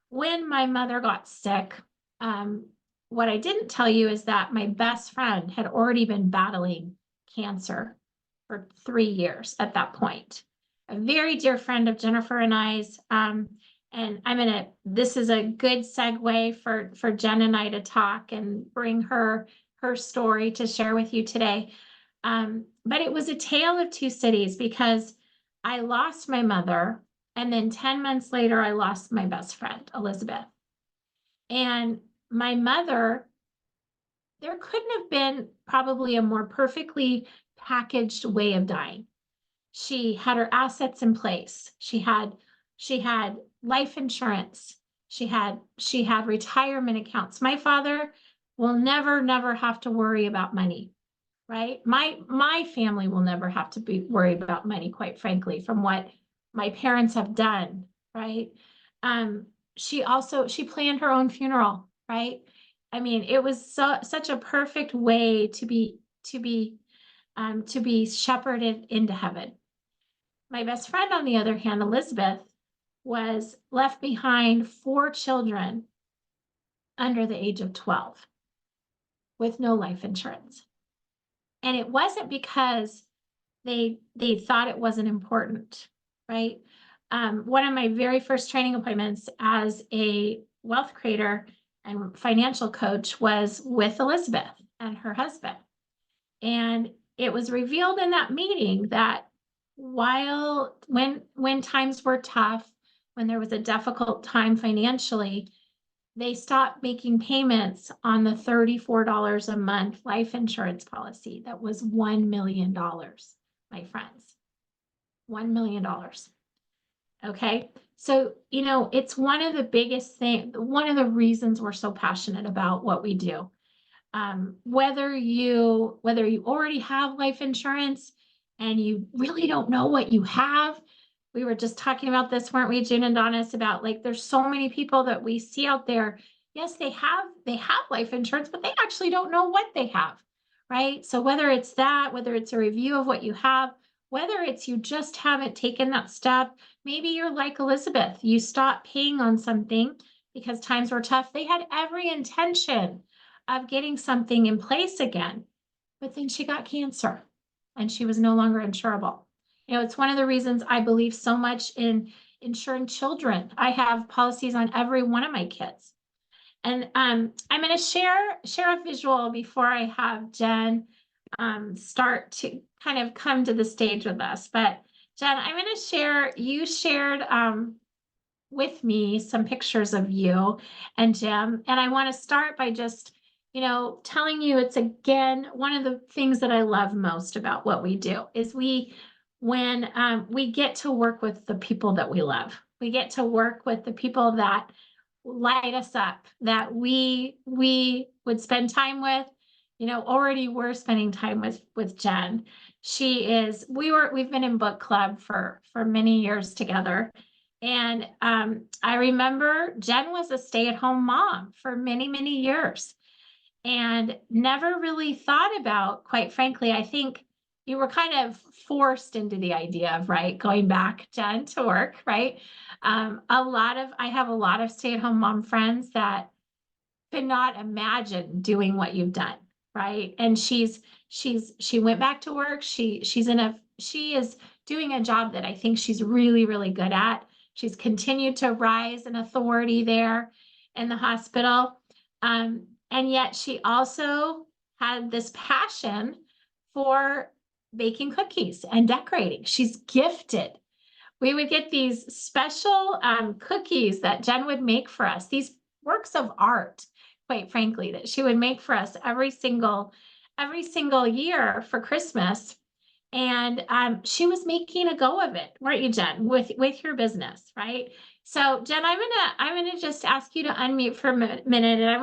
Speaker 1: when my mother got sick, what I didn't tell you is that my best friend had already been battling cancer for 3 years at that point. A very dear friend of Jennifer and I's. And this is a good segue for Jen and I to talk and bring her story to share with you today. But it was a tale of two cities, because I lost my mother, and then 10 months later, I lost my best friend, Elizabeth. And my mother, there couldn't have been probably a more perfectly packaged way of dying. She had her assets in place. She had life insurance. She had retirement accounts. My father will never have to worry about money, right? My family will never have to be worried about money, quite frankly, from what my parents have done, right? She planned her own funeral, right? I mean, it was such a perfect way to be shepherded into heaven. My best friend, on the other hand, Elizabeth, was left behind 4 children under the age of 12 with no life insurance. And it wasn't because they thought it wasn't important, right? One of my very first training appointments as a wealth creator and financial coach was with Elizabeth and her husband. And it was revealed in that meeting that when times were tough, when there was a difficult time financially, they stopped making payments on the $34 a month life insurance policy that was $1 million, my friends. $1 million. Okay. So, it's one of the biggest things, one of the reasons we're so passionate about what we do. Whether you already have life insurance and you really don't know what you have. We were just talking about this, weren't we, June and Donis, about there's so many people that we see out there. Yes, they have life insurance, but they actually don't know what they have, right? So whether it's a review of what you have, whether it's you just haven't taken that step, maybe you're like Elizabeth, you stopped paying on something because times were tough. They had every intention of getting something in place again, but then she got cancer and she was no longer insurable. It's one of the reasons I believe so much in insuring children. I have policies on every one of my kids. And I'm going to share a visual before I have Jen start to kind of come to the stage with us. But Jen, I'm going to share, you shared with me some pictures of you and Jim. And I want to start by just, telling you, it's again, one of the things that I love most about what we do is when we get to work with the people that we love. We get to work with the people that light us up, that we would spend time with. Already we're spending time with Jen. We've been in book club for many years together. And I remember Jen was a stay-at-home mom for many, many years and never really thought about, quite frankly, I think you were kind of forced into the idea of, right, going back, Jen, to work, right? I have a lot of stay-at-home mom friends that could not imagine doing what you've done, right? And she went back to work. She is doing a job that I think she's really, really good at. She's continued to rise in authority there. in the hospital. And yet she also had this passion for baking cookies and decorating. She's gifted. We would get these special cookies that Jen would make for us, these works of art, quite frankly, that she would make for us every single year for Christmas. And she was making a go of it, weren't you, Jen, with your business, right? So Jen, I'm gonna just ask you to unmute for a minute, and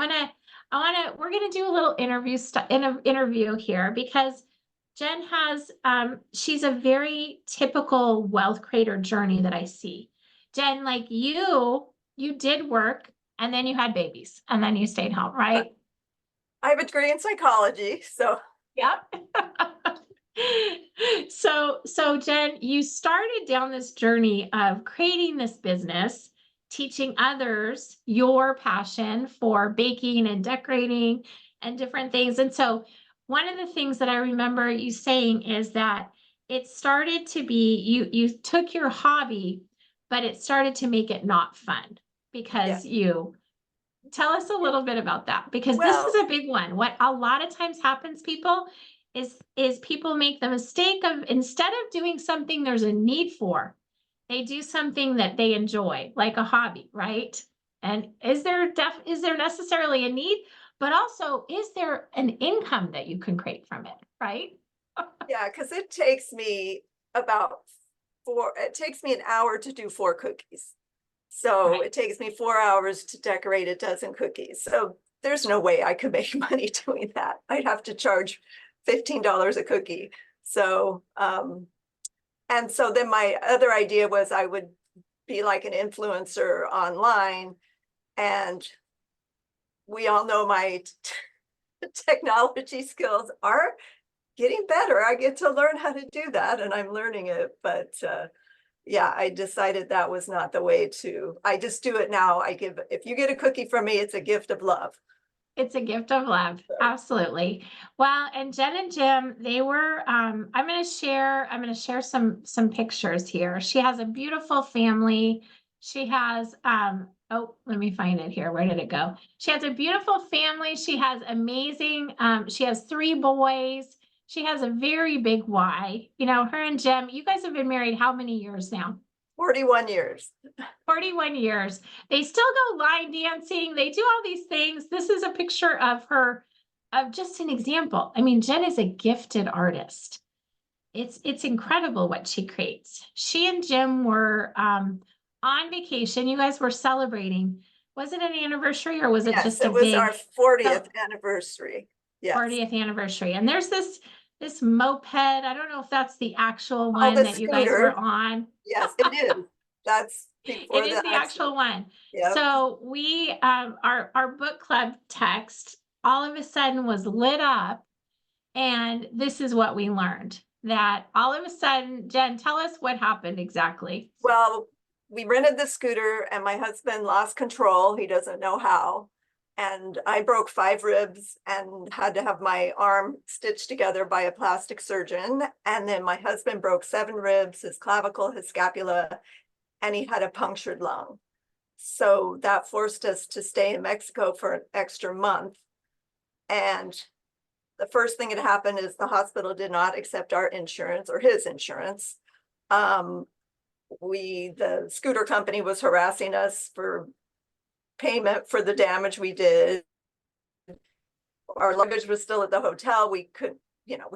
Speaker 1: we're gonna do a little interview here, because Jen has she's a very typical wealth creator journey that I see. Jen, like you did work, and then you had babies, and then you stayed home, right?
Speaker 5: I have a degree in psychology, so.
Speaker 1: Yep. So Jen, you started down this journey of creating this business, teaching others your passion for baking and decorating and different things. And so one of the things that I remember you saying is that it started to be, you took your hobby, but it started to make it not fun because you tell us a little bit about that, because this is a big one. What a lot of times happens, people, is people make the mistake of, instead of doing something there's a need for, they do something that they enjoy, like a hobby, right? And is there necessarily a need, but also is there an income that you can create from it, right?
Speaker 5: Yeah, because it takes me it takes me an hour to do 4 cookies. So it takes me 4 hours to decorate a dozen cookies. So there's no way I could make money doing that. I'd have to charge $15 a cookie. So, and so then my other idea was I would be like an influencer online. And we all know my technology skills are getting better. I get to learn how to do that, and I'm learning it. But yeah, I decided that was not the way to, I just do it now. If you get a cookie from me, it's a gift of love.
Speaker 1: It's a gift of love. Absolutely. Well, and Jen and Jim, they were, I'm going to share some pictures here. She has a beautiful family. She has, oh, let me find it here. Where did it go? She has a beautiful family. She has amazing, she has 3 boys. She has a very big why. You know, her and Jim, you guys have been married how many years now?
Speaker 5: 41 years.
Speaker 1: 41 years. They still go line dancing. They do all these things. This is a picture of her, of just an example. I mean, Jen is a gifted artist. It's incredible what she creates. She and Jim were on vacation. You guys were celebrating. Was it an anniversary, or was it just a big?
Speaker 5: It was our 40th anniversary. Yes.
Speaker 1: 40th anniversary. And there's this moped. I don't know if that's the actual one that you guys were on.
Speaker 5: Yes, it is. That's before
Speaker 1: it is the actual one.
Speaker 5: Yep.
Speaker 1: So we, our book club text all of a sudden was lit up, and this is what we learned, that all of a sudden, Jen, tell us what happened exactly.
Speaker 5: Well, we rented the scooter and my husband lost control. He doesn't know how. And I broke 5 ribs and had to have my arm stitched together by a plastic surgeon. And then my husband broke 7 ribs, his clavicle, his scapula, and he had a punctured lung. So that forced us to stay in Mexico for an extra month. And the first thing that happened is the hospital did not accept our insurance, or his insurance. The scooter company was harassing us for payment for the damage we did. Our luggage was still at the hotel. We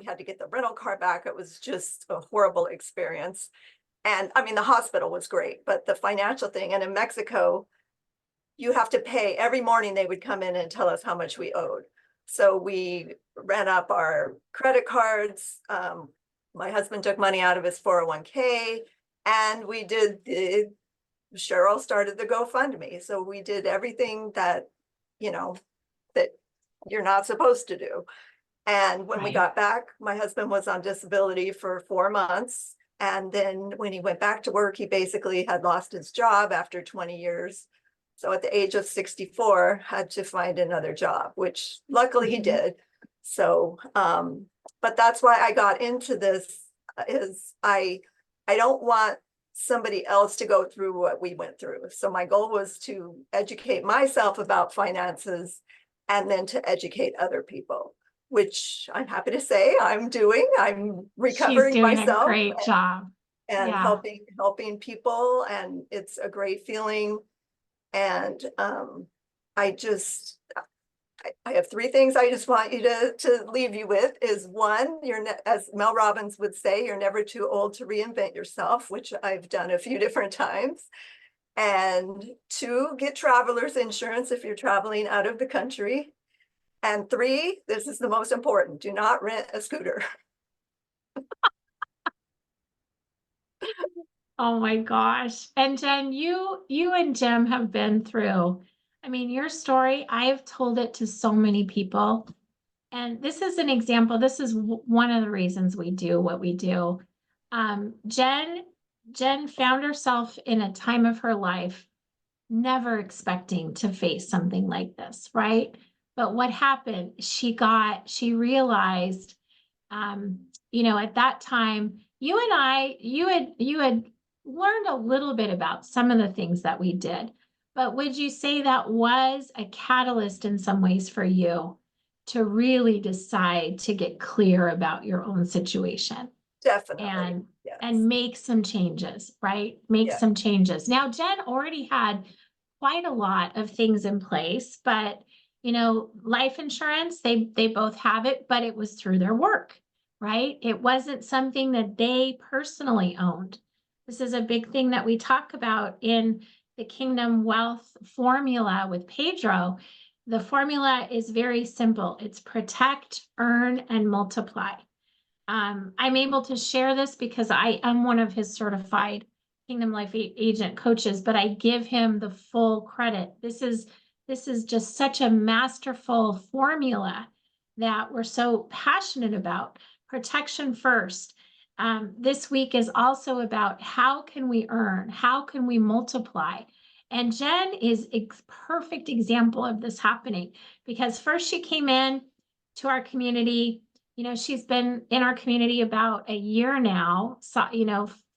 Speaker 5: had to get the rental car back. It was just a horrible experience. And I mean, the hospital was great, but the financial thing, and in Mexico, you have to pay. Every morning they would come in and tell us how much we owed. So we ran up our credit cards. My husband took money out of his 401k, and we did Cheryl started the GoFundMe. So we did everything that, that you're not supposed to do. And when we got back, my husband was on disability for 4 months. And then when he went back to work, he basically had lost his job after 20 years. So at the age of 64, had to find another job, which luckily he did. So, but that's why I got into this, is I don't want somebody else to go through what we went through. So my goal was to educate myself about finances and then to educate other people, which I'm happy to say I'm doing. I'm
Speaker 1: She's
Speaker 5: recovering
Speaker 1: doing a
Speaker 5: myself
Speaker 1: great job.
Speaker 5: and
Speaker 1: Yeah.
Speaker 5: helping people, and it's a great feeling. And I have three things I just want you to leave you with is one, as Mel Robbins would say, you're never too old to reinvent yourself, which I've done a few different times. And two, get traveler's insurance if you're traveling out of the country. And three, this is the most important, do not rent a scooter.
Speaker 1: Oh my gosh. And Jen, you and Jim have been through, I mean, your story, I've told it to so many people. And this is an example. This is one of the reasons we do what we do. Jen found herself in a time of her life never expecting to face something like this, right? But what happened? She realized, at that time, you had learned a little bit about some of the things that we did, but would you say that was a catalyst in some ways for you to really decide to get clear about your own situation?
Speaker 5: Definitely.
Speaker 1: And make some changes, right? Make some changes. Now, Jen already had quite a lot of things in place, but life insurance, they both have it, but it was through their work, right? It wasn't something that they personally owned. This is a big thing that we talk about in the Kingdom Wealth formula with Pedro. The formula is very simple. It's protect, earn, and multiply. I'm able to share this because I am one of his certified Kingdom Life agent coaches, but I give him the full credit. This is just such a masterful formula that we're so passionate about. Protection first. This week is also about how can we earn? How can we multiply? And Jen is a perfect example of this happening because first she came in to our community. She's been in our community about a year now. So,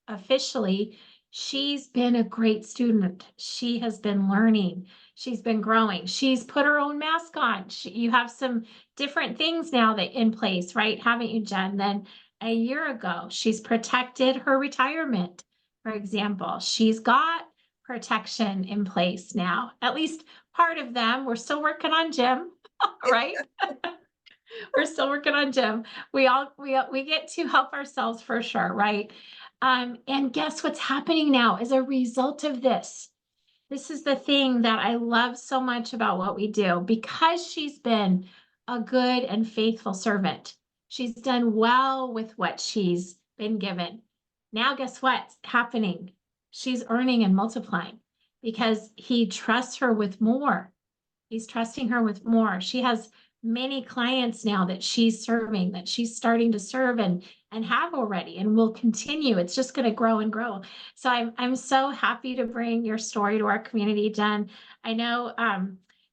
Speaker 1: officially, she's been a great student. She has been learning. She's been growing. She's put her own mask on. You have some different things now that in place, right? Haven't you, Jen? Then a year ago, she's protected her retirement, for example. She's got protection in place now, at least part of them. We're still working on Jim, right? We're still working on Jim. We get to help ourselves for sure, right? And guess what's happening now as a result of this? This is the thing that I love so much about what we do because she's been a good and faithful servant. She's done well with what she's been given. Now, guess what's happening? She's earning and multiplying because he trusts her with more. He's trusting her with more. She has many clients now that she's serving, that she's starting to serve and have already and will continue. It's just going to grow and grow. So I'm so happy to bring your story to our community, Jen. I know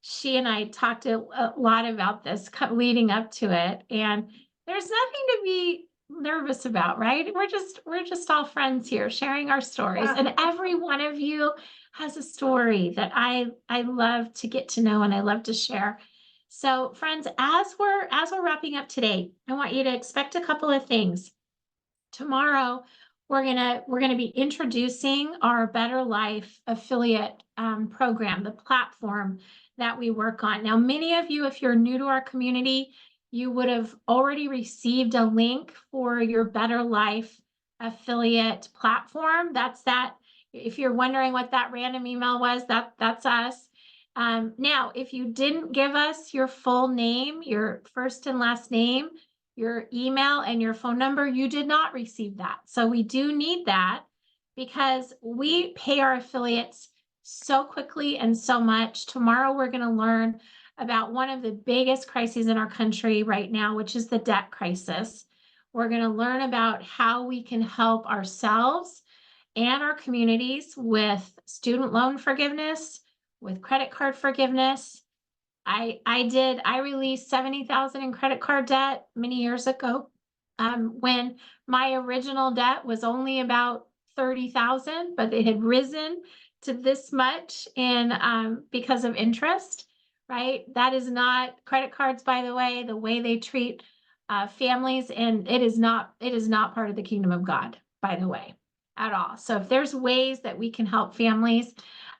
Speaker 1: she and I talked a lot about this leading up to it, and there's nothing to be nervous about, right? We're just all friends here sharing our stories, and every one of you has a story that I love to get to know and I love to share. So friends, as we're wrapping up today, I want you to expect a couple of things. Tomorrow, we're gonna be introducing our Better Life affiliate program, the platform that we work on. Now, many of you, if you're new to our community, you would have already received a link for your Better Life affiliate platform. That's that. If you're wondering what that random email was, that's us. Now, if you didn't give us your full name, your first and last name, your email and your phone number, you did not receive that. So we do need that because we pay our affiliates so quickly and so much. Tomorrow, we're going to learn about one of the biggest crises in our country right now, which is the debt crisis. We're going to learn about how we can help ourselves and our communities with student loan forgiveness, with credit card forgiveness. I released 70,000 in credit card debt many years ago, when my original debt was only about 30,000, but it had risen to this much in because of interest, right? That is not credit cards, by the way they treat families, and it is not part of the kingdom of God, by the way, at all. So if there's ways that we can help families,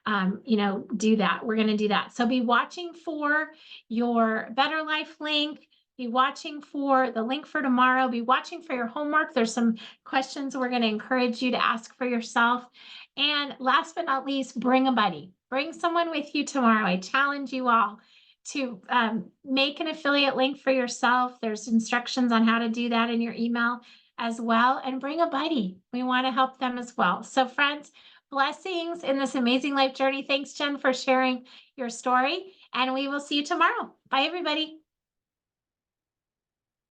Speaker 1: do that. We're going to do that. So be watching for your Better Life link. Be watching for the link for tomorrow. Be watching for your homework. There's some questions we're going to encourage you to ask for yourself. And last but not least, bring a buddy. Bring someone with you tomorrow. I challenge you all to make an affiliate link for yourself. There's instructions on how to do that in your email as well. And bring a buddy. We want to help them as well. So friends, blessings in this amazing life journey. Thanks, Jen, for sharing your story. And we will see you tomorrow. Bye, everybody.